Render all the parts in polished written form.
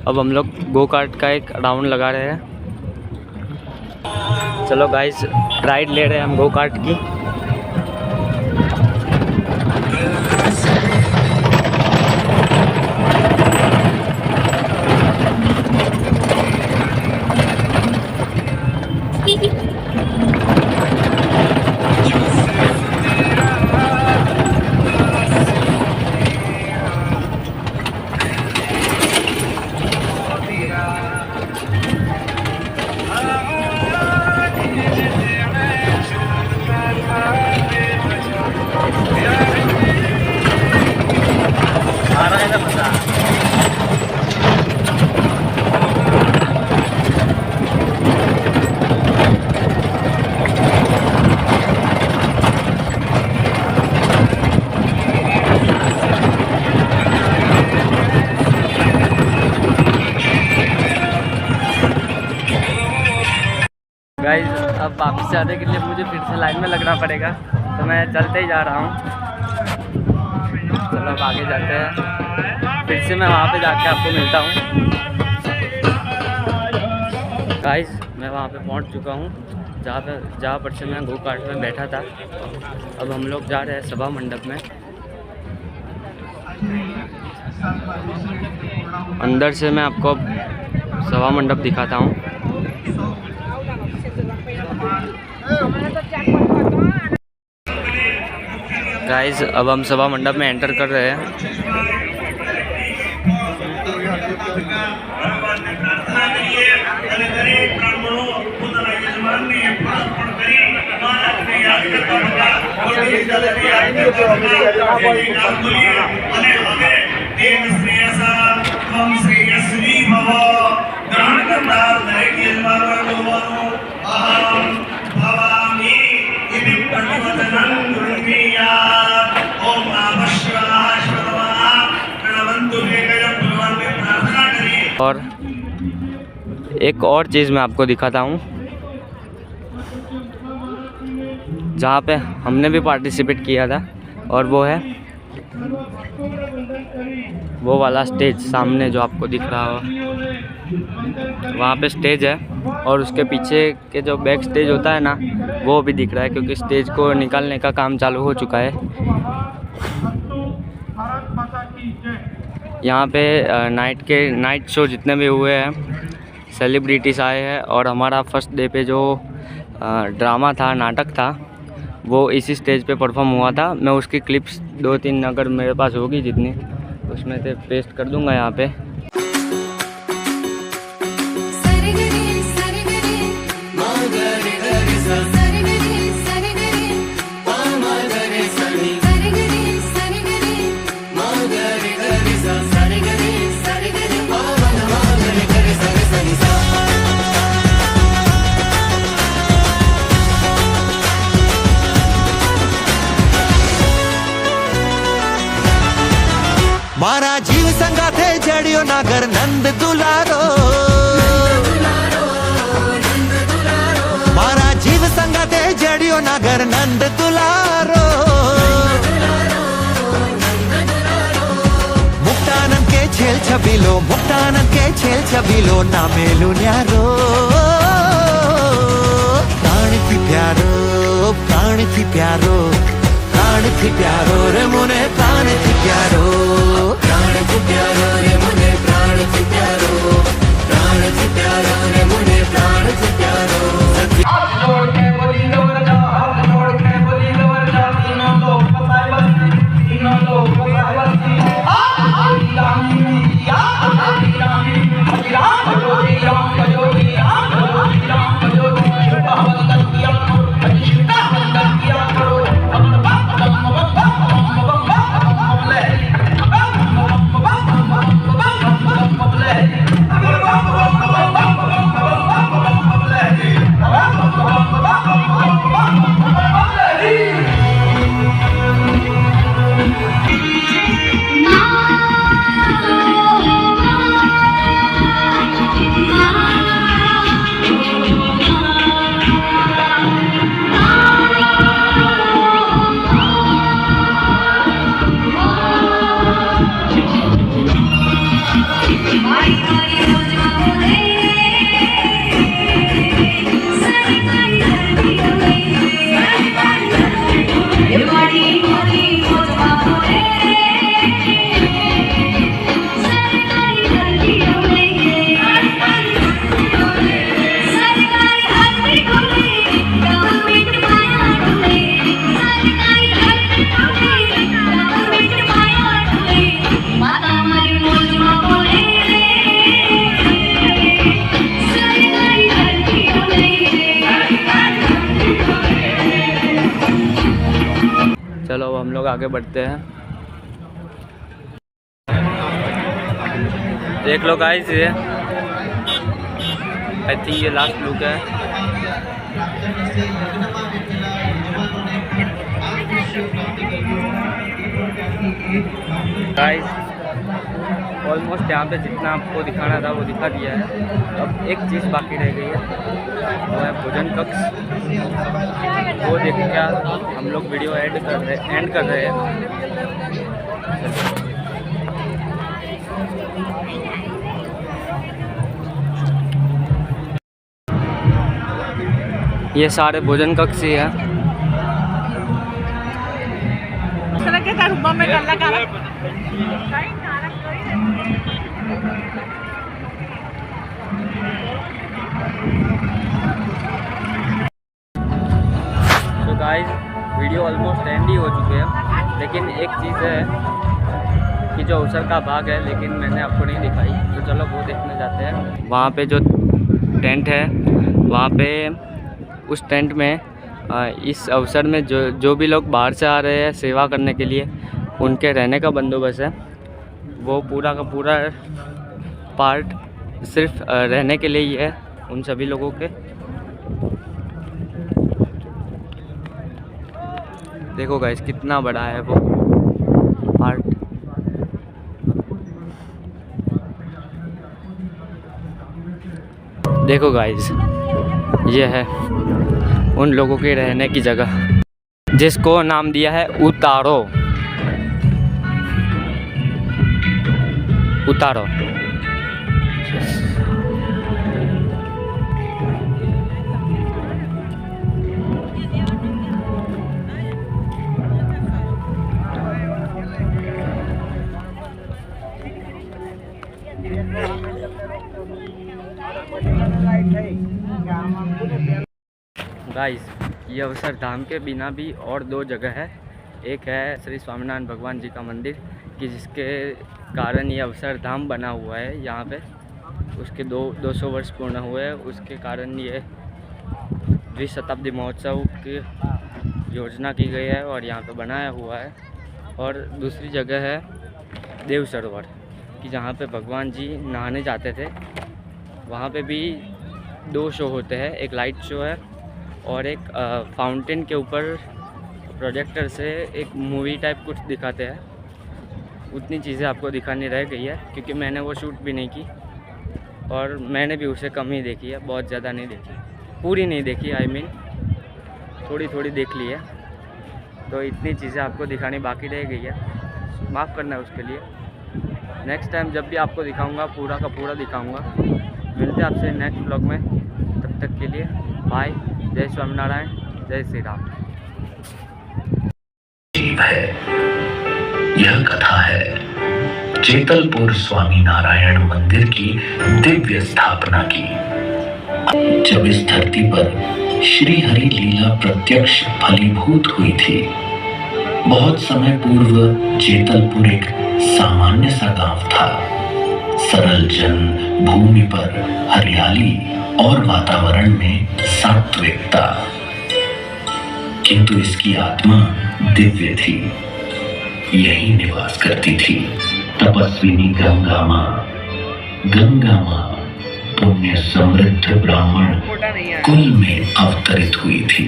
अब हम लोग गो कार्ट का एक राउंड लगा रहे हैं। चलो गाइस, राइड ले रहे हैं हम गो कार्ट की। गाइस, अब वापस जाने के लिए मुझे फिर से लाइन में लगना पड़ेगा, तो मैं चलते ही जा रहा हूँ। चलो अब आगे जाते हैं, फिर से मैं वहाँ पे जाके आपको मिलता हूँ। गाइस, मैं वहाँ पे पहुँच चुका हूँ जहाँ पर से मैं गो कार्ट में बैठा था। अब हम लोग जा रहे हैं सभा मंडप में। अंदर से मैं आपको सभा मंडप दिखाता हूँ। गाइस, अब हम सभा मंडप में एंटर कर रहे हैं। और एक और चीज़ मैं आपको दिखाता हूँ, जहाँ पे हमने भी पार्टिसिपेट किया था, और वो है वो वाला स्टेज सामने जो आपको दिख रहा हो, वहाँ पे स्टेज है। और उसके पीछे के जो बैक स्टेज होता है ना, वो भी दिख रहा है, क्योंकि स्टेज को निकालने का काम चालू हो चुका है। यहाँ पे नाइट शो जितने भी हुए हैं, सेलिब्रिटीज़ आए हैं। और हमारा फर्स्ट डे पे जो ड्रामा था, नाटक था, वो इसी स्टेज पे परफॉर्म हुआ था। मैं उसकी क्लिप्स 2-3 अगर मेरे पास होगी जितनी, उसमें से पेस्ट कर दूंगा यहाँ पे। मारा जीव संगाथे जड़ियो नागर नंद दुलारो, मारा जीव संगाथे जड़ियो नागर नंद दुलारो। मुक्तानंद के छेल छबीलो, मुक्तानंद के छेल छबीलो, ना मेलू न्यारो। प्राण थी प्यारो, प्राण थी प्यारो, प्राण थी प्यारो रे मुने, प्राण थी प्यारो, प्राण थी प्यारो रे मुने, प्राण थी प्यारो, प्राण थी प्यारो रे मुने, प्राण थी प्यारो। हाथ जोड़ के बोली लो राजा, हाथ जोड़ के बोली लो राजा, तीनों लोग फसाए बस्ती, तीनों लोग फसाए बस्ती। हरि राम मिया, हरि राम, हरि राम भजोरी राम, भजोरी राम, भजोरी राम, भजोरी भगवत कन्या, हरि शिवा कन्या करो। आगे बढ़ते हैं। देख लो गाइस, ये आई थिंक ये लास्ट लुक है। गाइस ऑलमोस्ट यहाँ पे जितना आपको दिखाना था वो दिखा दिया है। अब एक चीज़ बाकी रह गई है, वो है भोजन कक्ष। वो देख क्या हम लोग वीडियो एंड कर रहे हैं। ये सारे भोजन कक्ष ही है। तो guys video almost and he हो चुके हैं, लेकिन एक चीज़ है कि जो अवसर का भाग है, लेकिन मैंने आपको नहीं दिखाई, तो चलो वो देखने जाते हैं। वहाँ पे जो टेंट है, वहाँ पे उस टेंट में इस अवसर में जो भी लोग बाहर से आ रहे हैं सेवा करने के लिए, उनके रहने का बंदोबस्त है। वो पूरा का पूरा पार्ट सिर्फ रहने के लिए ही है उन सभी लोगों के। देखो गाइस कितना बड़ा है वो पार्ट। देखो गाइस, ये है उन लोगों के रहने की जगह, जिसको नाम दिया है उतारो। उतारो। गाइस ये अवसर धाम के बिना भी और दो जगह है। एक है श्री स्वामीनारायण भगवान जी का मंदिर, कि जिसके कारण ये अवसर धाम बना हुआ है यहाँ पे। उसके 200 वर्ष पूर्ण हुए हैं, उसके कारण ये द्विशताब्दी महोत्सव की योजना की गई है और यहाँ पे बनाया हुआ है। और दूसरी जगह है देव सरोवर, कि जहाँ पे भगवान जी नहाने जाते थे। वहाँ पे भी 2 शो होते हैं, एक लाइट शो है और एक फाउंटेन के ऊपर प्रोजेक्टर से एक मूवी टाइप कुछ दिखाते हैं। उतनी चीज़ें आपको दिखानी रह गई है, क्योंकि मैंने वो शूट भी नहीं की और मैंने भी उसे कम ही देखी है, बहुत ज़्यादा नहीं देखी, पूरी नहीं देखी। आई मीन थोड़ी थोड़ी देख ली है। तो इतनी चीज़ें आपको दिखानी बाकी रह गई है, माफ़ करना है उसके लिए। नेक्स्ट टाइम जब भी आपको दिखाऊंगा पूरा का पूरा दिखाऊंगा। मिलते हैं आपसे नेक्स्ट व्लॉग में, तब तक के लिए बाय। जय स्वामीनारायण, जय श्री राम। जीव है, यह कथा है जेतलपुर स्वामीनारायण मंदिर की दिव्य स्थापना की। जब इस धरती पर श्री हरि लीला प्रत्यक्ष फलीभूत हुई थी। बहुत समय पूर्व जेतलपुर एक सामान्य सा गांव था। सरल जन भूमि पर हरियाली और वातावरण में सात्विकता, किंतु इसकी आत्मा दिव्य थी। यही निवास करती थी तपस्विनी गंगा माँ। गंगा माँ पुण्य समृद्ध ब्राह्मण कुल में अवतरित हुई थी।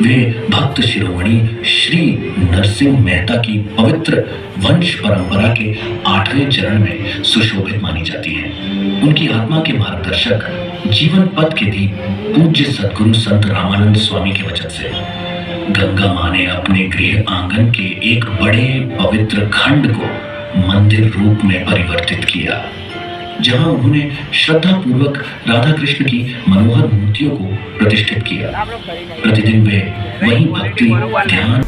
वे भक्त शिरोमणि श्री नरसिंह मेहता की पवित्र वंश परंपरा के 8वें चरण में सुशोभित मानी जाती हैं। उनकी आत्मा के मार्गदर्शक जीवन पथ के भी पूज्य सद्गुरु संत रामानंद स्वामी के वचन से गंगा माँ ने अपने गृह आंगन के एक बड़े पवित्र खंड को मंदिर रूप में परिवर्तित किया, जहां उन्होंने श्रद्धा पूर्वक राधा कृष्ण की मनोहर मूर्तियों को प्रतिष्ठित किया। प्रतिदिन वे वही भक्ति ध्यान